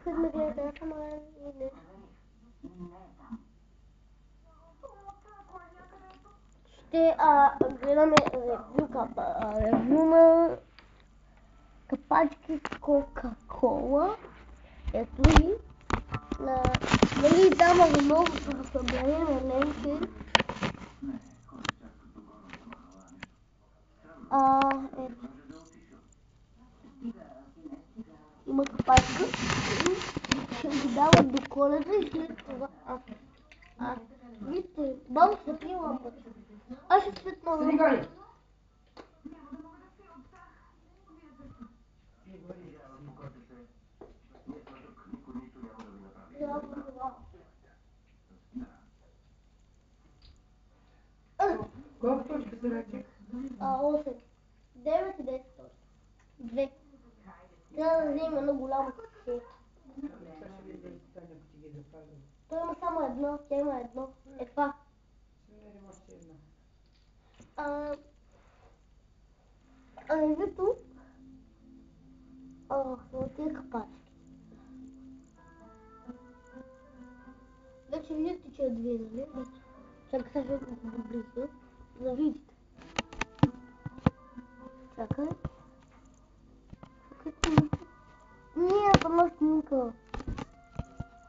Искат ме гледат, аз съм ран и не. Ще гледаме ревю на капачки с Кока-Кола. Ето ги. Нали дама за новото събрание на Ленки. Ето. Има капачка. Ще ги дават до Коледа и след това. Вижте, баба светли лампата. Аз ще светна лампата. Колко точки са вече? 8. 9 и 10 точки. 2. Трябва да взема едно голямо кафе. Той има само едно, тя има едно. Е това. Ревюто на тия капачки. Вече виждате, че е две, нали? Чакай сега ще го доблиза, за да видите. Чакай. Не, това снимка.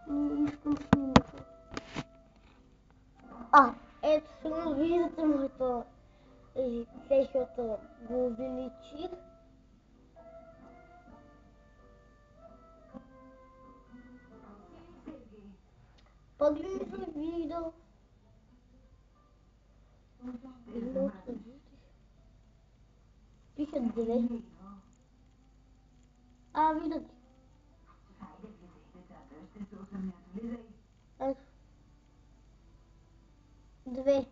Не искам снимка. Ето сега виждате моето лице, защото го увеличих. Погледни видео. Пише 2. Видите. Ето. 2.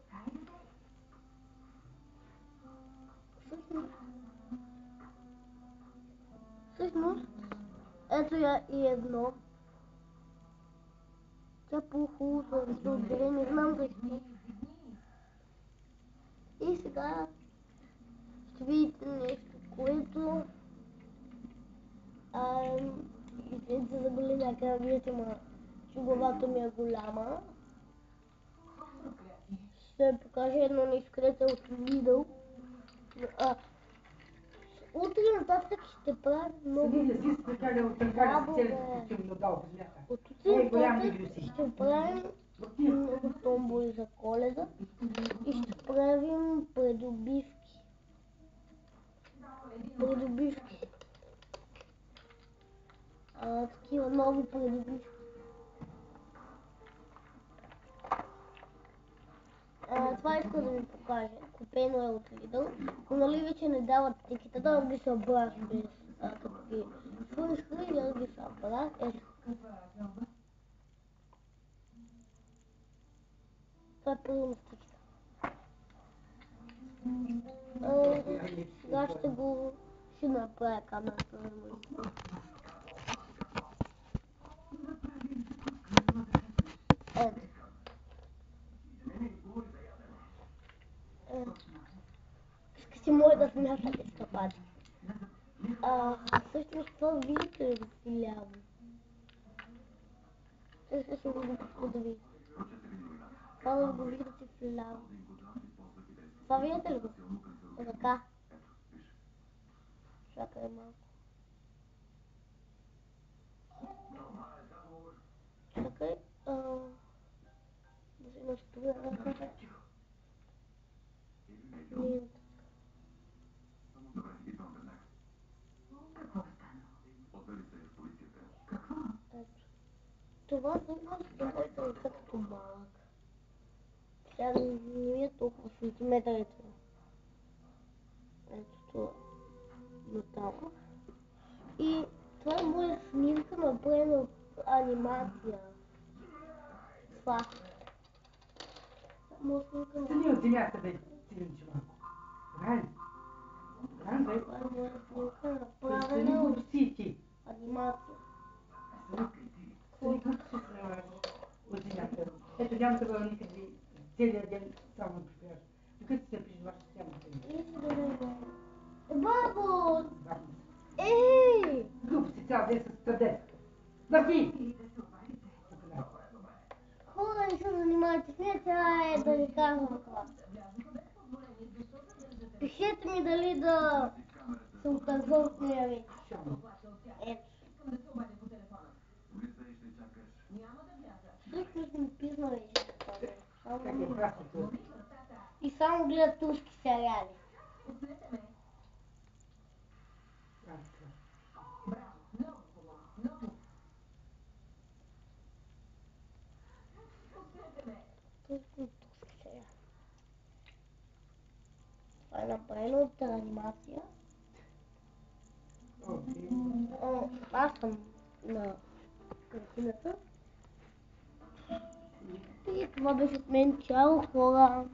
Всъщност, ето я и едно. Тя по-хубаво се отделя, не знам защо. И сега ще видите нещо, което извинете за големия кръвият, ама че главата ми е голяма. Ще ви покажа едно нещо, където е от Lidl. Утре нататък ще правим много бабове. От утре нататък ще правим много томболи за Коледа и ще правим придобивки. Такива нови придобивки. Това иска да ви покажа. Купено е от Lidl. Но нали вече не дават тикета, да ги събрах без като ги свършиха и аз ги събрах. Ето. Това е първо на стикета. Сега ще направя камерата на моето. Ето. Всички си може да смятате с капачки. Всъщност това видите ли в ляво? Сега ще го да видите. Това да го видите в ляво. Това видите ли го? Така. Чакай малко. Чакай. Да се настроя ръка. Това всъщност е моята ръка като малък. Сега не е толкова сантиметрите. Ето това. Натам. И това е моя снимка, направена от анимация. Това. Моя снимка на... Седи от земята, бе, силинче малко. Ран, бе. Това е моя снимка, направена от анимация. От земята. Ето няма да бъде никъде целият ден само припяш. Докато се приживаш с тямата. Бабо! Ей! Глупости цял ден с търдец. Върти! Хора, не се занимавайте с нея, тя е да ви казвам това. Пишете ми дали да се отърва от нея вече. Ето. Всъщност ми пизна вече какво да е. И само гледа турски сериали. Турски сериали. Това е направено от анимация. Аз съм на картината. И това беше от мен. Чао, хора!